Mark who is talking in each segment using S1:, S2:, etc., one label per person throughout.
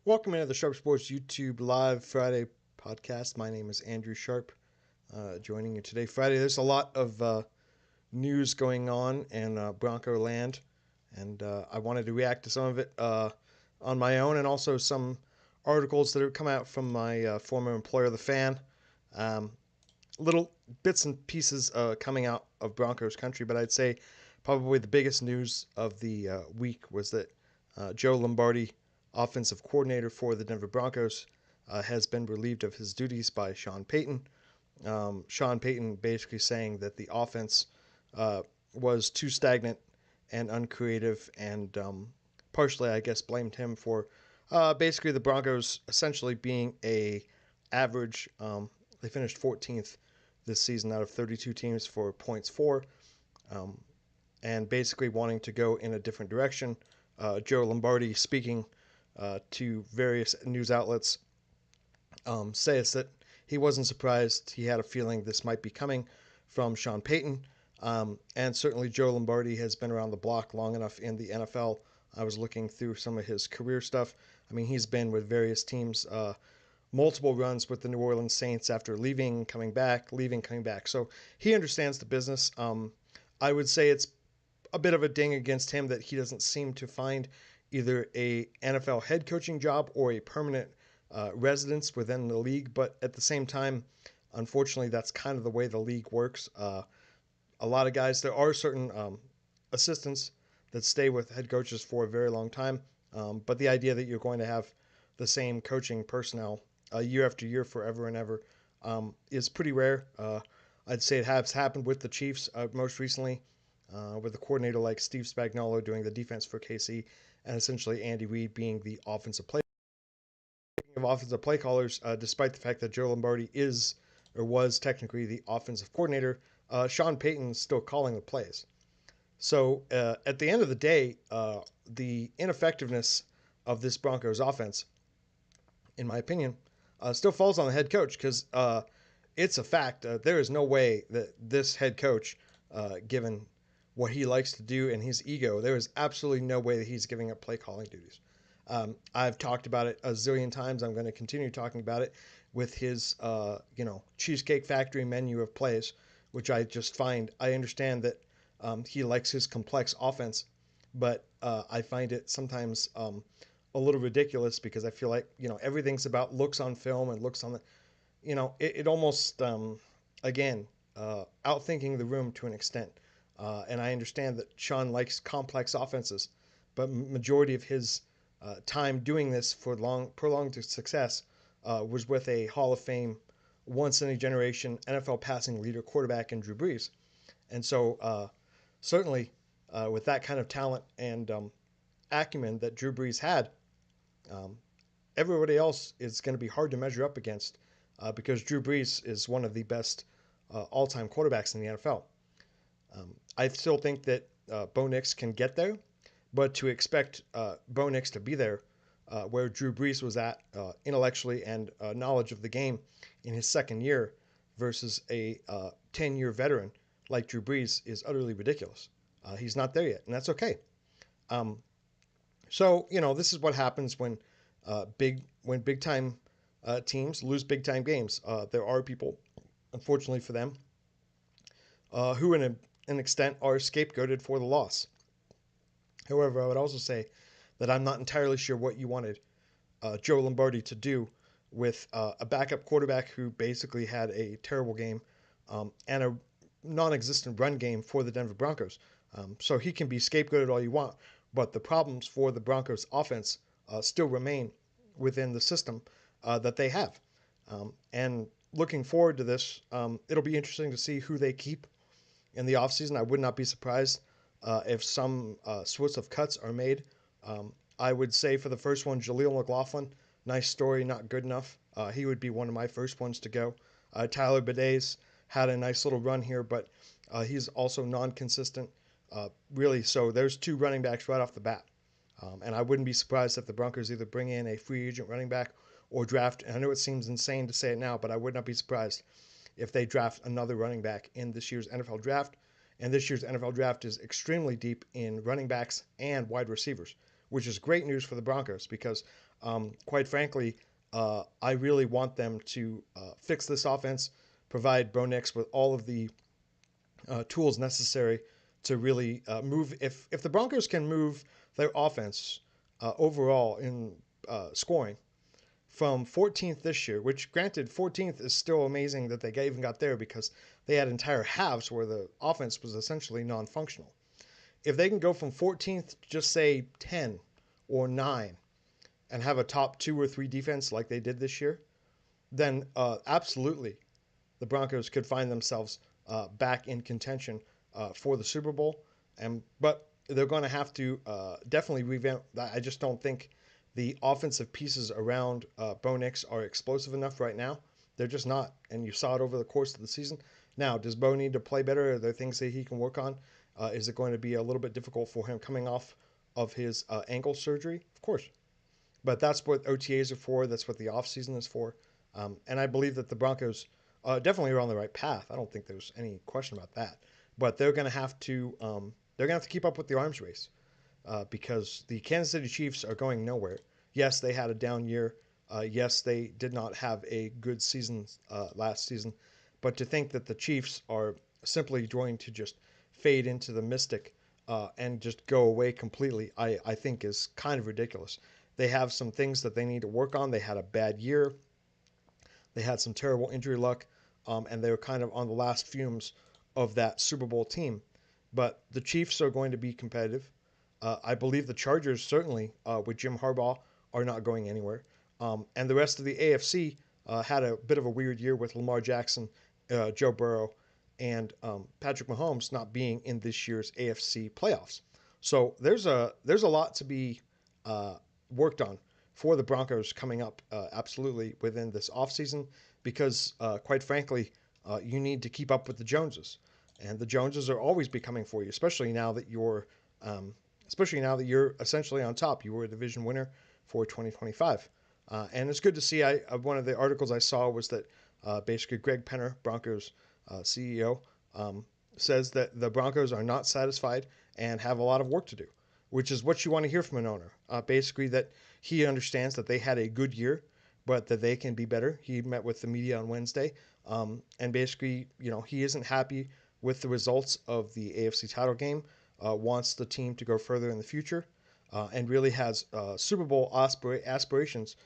S1: Welcome into the Sharp Sports YouTube Live Friday podcast. My name is Andrew Sharp, joining you today. Friday, there's a lot of news going on in Bronco land, and I wanted to react to some of it on my own and also some articles that have come out from my former employer, The Fan. Um, Little bits and pieces coming out of Broncos country, but I'd say probably the biggest news of the week was that Joe Lombardi, offensive coordinator for the Denver Broncos, has been relieved of his duties by Sean Payton. Sean Payton basically saying that the offense was too stagnant and uncreative, and partially, I guess, blamed him for basically the Broncos essentially being a average. They finished 14th this season out of 32 teams for points for, um, and basically wanting to go in a different direction. Joe Lombardi, speaking to various news outlets, says that he wasn't surprised. He had a feeling this might be coming from Sean Payton. And certainly Joe Lombardi has been around the block long enough in the NFL. I was looking through some of his career stuff. I mean, he's been with various teams, multiple runs with the New Orleans Saints after leaving, coming back, leaving, coming back. So he understands the business. I would say it's a bit of a ding against him that he doesn't seem to find either a NFL head coaching job or a permanent residence within the league. But at the same time, unfortunately, that's kind of the way the league works. A lot of guys, there are certain assistants that stay with head coaches for a very long time. But the idea that you're going to have the same coaching personnel year after year, forever and ever, is pretty rare. I'd say it has happened with the Chiefs most recently, with a coordinator like Steve Spagnuolo doing the defense for KC, and essentially Andy Reid being the offensive play. Speaking of offensive play callers, despite the fact that Joe Lombardi is or was technically the offensive coordinator, Sean Payton's still calling the plays. So at the end of the day, the ineffectiveness of this Broncos offense, in my opinion, still falls on the head coach because it's a fact. There is no way that this head coach, given what he likes to do and his ego, there is absolutely no way that he's giving up play calling duties. I've talked about it a zillion times. I'm going to continue talking about it with his, Cheesecake Factory menu of plays, which I just find. I understand that he likes his complex offense, but I find it sometimes a little ridiculous because I feel like everything's about looks on film and looks on the, it almost again outthinking the room to an extent. And I understand that Sean likes complex offenses, but majority of his time doing this for long prolonged success was with a Hall of Fame, once in a generation NFL passing leader quarterback in Drew Brees. And so certainly with that kind of talent and acumen that Drew Brees had, um, everybody else is going to be hard to measure up against because Drew Brees is one of the best all-time quarterbacks in the NFL. I still think that Bo Nix can get there, but to expect Bo Nix to be there where Drew Brees was at intellectually and knowledge of the game in his second year versus a 10-year veteran like Drew Brees is utterly ridiculous. He's not there yet, and that's okay. Um, so this is what happens when big time teams lose big time games. There are people, unfortunately for them, who in an extent are scapegoated for the loss. However, I would also say that I'm not entirely sure what you wanted Joe Lombardi to do with a backup quarterback who basically had a terrible game and a non-existent run game for the Denver Broncos. So he can be scapegoated all you want, but the problems for the Broncos offense still remain within the system that they have. And looking forward to this, it'll be interesting to see who they keep in the offseason. I would not be surprised if some sorts of cuts are made. I would say for the first one, Jaleel McLaughlin, nice story, not good enough. He would be one of my first ones to go. Tyler Bade's had a nice little run here, but he's also non-consistent, really. So there's two running backs right off the bat. And I wouldn't be surprised if the Broncos either bring in a free agent running back or draft. And I know it seems insane to say it now, but I would not be surprised if they draft another running back in this year's NFL draft. And this year's NFL draft is extremely deep in running backs and wide receivers, which is great news for the Broncos because, quite frankly, I really want them to fix this offense, provide Bo Nix with all of the tools necessary to really move. If the Broncos can move their offense overall in scoring from 14th this year, which granted 14th is still amazing that they even got there because they had entire halves where the offense was essentially non-functional. If they can go from 14th to just say 10 or 9 and have a top 2 or 3 defense like they did this year, then absolutely the Broncos could find themselves back in contention for the Super Bowl. But they're going to have to definitely revamp. I just don't think the offensive pieces around Bo Nix are explosive enough right now. They're just not, and you saw it over the course of the season. Now, does Bo need to play better? Are there things that he can work on? Is it going to be a little bit difficult for him coming off of his ankle surgery? Of course. But that's what OTAs are for. That's what the offseason is for. And I believe that the Broncos definitely are on the right path. I don't think there's any question about that. But they're going to have to keep up with the arms race because the Kansas City Chiefs are going nowhere. Yes, they had a down year. Yes, they did not have a good season last season. But to think that the Chiefs are simply going to just fade into the mystic and just go away completely, I think is kind of ridiculous. They have some things that they need to work on. They had a bad year. They had some terrible injury luck, and they were kind of on the last fumes of that Super Bowl team. But the Chiefs are going to be competitive. I believe the Chargers, certainly, with Jim Harbaugh, are not going anywhere. And the rest of the AFC had a bit of a weird year with Lamar Jackson, Joe Burrow, and Patrick Mahomes not being in this year's AFC playoffs. So there's a lot to be worked on for the Broncos coming up absolutely within this offseason because, quite frankly, you need to keep up with the Joneses. And the Joneses are always be coming for you, especially now that you're essentially on top. You were a division winner for 2025. And it's good to see. One of the articles I saw was that basically Greg Penner, Broncos CEO, says that the Broncos are not satisfied and have a lot of work to do, which is what you want to hear from an owner. Basically, that he understands that they had a good year, but that they can be better. He met with the media on Wednesday, and basically, he isn't happy with the results of the AFC title game, wants the team to go further in the future, and really has Super Bowl aspirations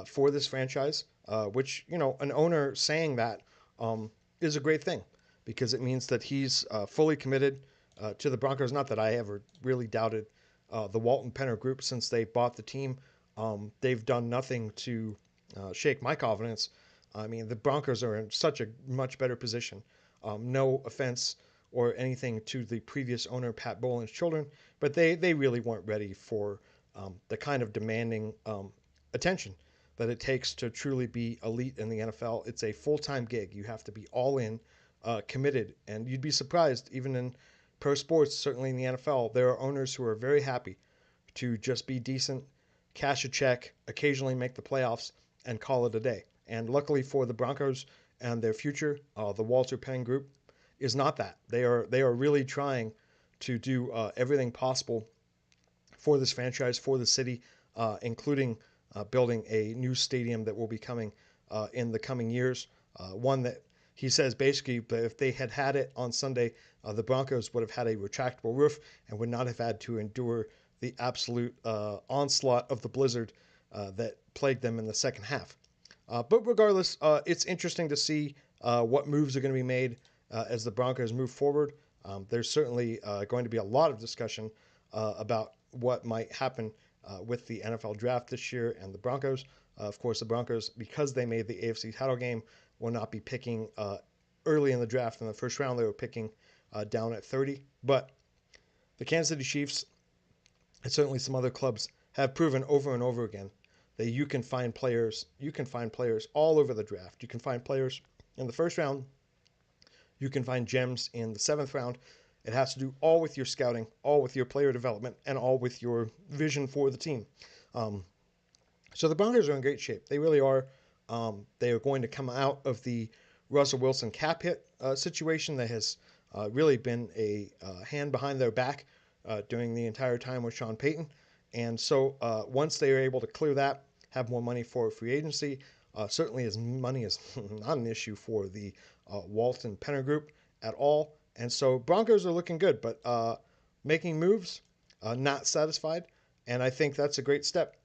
S1: for this franchise, which, an owner saying that is a great thing because it means that he's fully committed to the Broncos. Not that I ever really doubted the Walton Penner group since they bought the team. They've done nothing to shake my confidence. I mean, the Broncos are in such a much better position. No offense or anything to the previous owner, Pat Bowlen's children, but they really weren't ready for the kind of demanding attention that it takes to truly be elite in the NFL. It's a full-time gig. You have to be all in, committed, and you'd be surprised, even in pro sports, certainly in the NFL, there are owners who are very happy to just be decent, cash a check, occasionally make the playoffs, and call it a day. And luckily for the Broncos and their future, the Walter Penn Group is not that. They are really trying to do everything possible for this franchise, for the city, including building a new stadium that will be coming in the coming years. One that he says basically, if they had it on Sunday, the Broncos would have had a retractable roof and would not have had to endure the absolute onslaught of the blizzard that plagued them in the second half. But regardless, it's interesting to see what moves are going to be made as the Broncos move forward. There's certainly going to be a lot of discussion about what might happen with the NFL draft this year and the Broncos. Of course, the Broncos, because they made the AFC title game, will not be picking early in the draft in the first round. They were picking down at 30. But the Kansas City Chiefs and certainly some other clubs have proven over and over again that you can find players. You can find players all over the draft. You can find players in the first round. You can find gems in the seventh round. It has to do all with your scouting, all with your player development, and all with your vision for the team. So the Broncos are in great shape. They really are. They are going to come out of the Russell Wilson cap hit situation that has really been a hand behind their back during the entire time with Sean Payton. And so once they are able to clear that, have more money for free agency, certainly as money is not an issue for the Walton Penner Group at all. And so Broncos are looking good, but making moves, not satisfied. And I think that's a great step.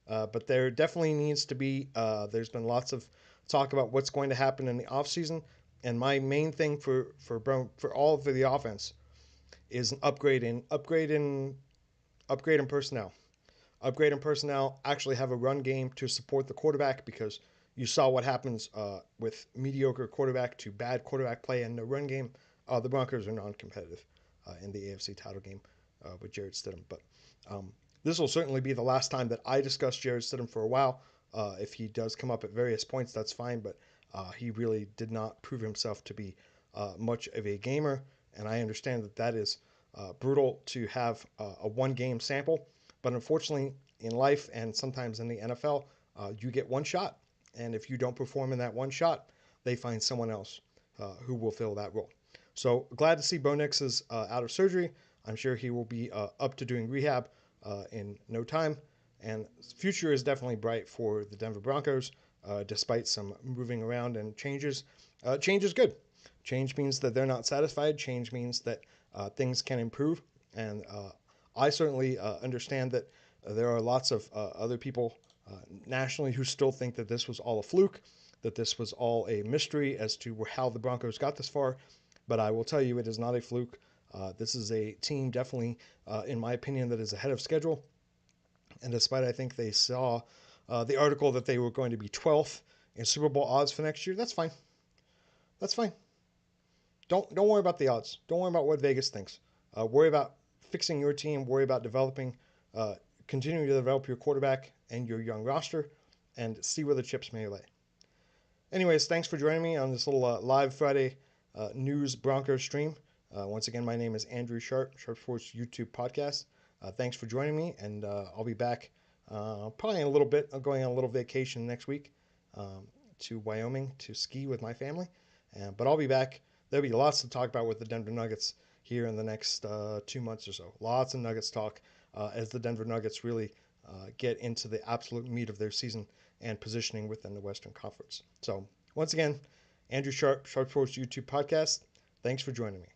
S1: But there definitely needs to be, there's been lots of talk about what's going to happen in the offseason. And my main thing for all of the offense is an upgrade in personnel. Upgrade in personnel, actually have a run game to support the quarterback, because you saw what happens with mediocre quarterback to bad quarterback play and no run game. The Broncos are non-competitive in the AFC title game with Jared Stidham. But this will certainly be the last time that I discuss Jared Stidham for a while. If he does come up at various points, that's fine, but he really did not prove himself to be much of a gamer, and I understand that that is brutal to have a one-game sample, but unfortunately in life and sometimes in the NFL, you get one shot, and if you don't perform in that one shot, they find someone else who will fill that role. So glad to see Bo Nix is out of surgery. I'm sure he will be up to doing rehab in no time. And future is definitely bright for the Denver Broncos, despite some moving around and changes. Change is good. Change means that they're not satisfied. Change means that things can improve. And I certainly understand that there are lots of other people nationally who still think that this was all a fluke, that this was all a mystery as to how the Broncos got this far. But I will tell you, it is not a fluke. This is a team definitely, in my opinion, that is ahead of schedule. And despite I think they saw the article that they were going to be 12th in Super Bowl odds for next year, that's fine. That's fine. Don't worry about the odds. Don't worry about what Vegas thinks. Worry about fixing your team. Worry about developing, continuing to develop your quarterback and your young roster, and see where the chips may lay. Anyways, thanks for joining me on this little live Friday news Broncos stream. Once again, my name is Andrew Sharp, Sharp Sports YouTube podcast. Thanks for joining me, and I'll be back probably in a little bit. I'm going on a little vacation next week to Wyoming to ski with my family, but I'll be back. There'll be lots to talk about with the Denver Nuggets here in the next 2 months or so. Lots of Nuggets talk as the Denver Nuggets really get into the absolute meat of their season and positioning within the Western Conference. So once again, Andrew Sharp, Sharp Sports YouTube podcast. Thanks for joining me.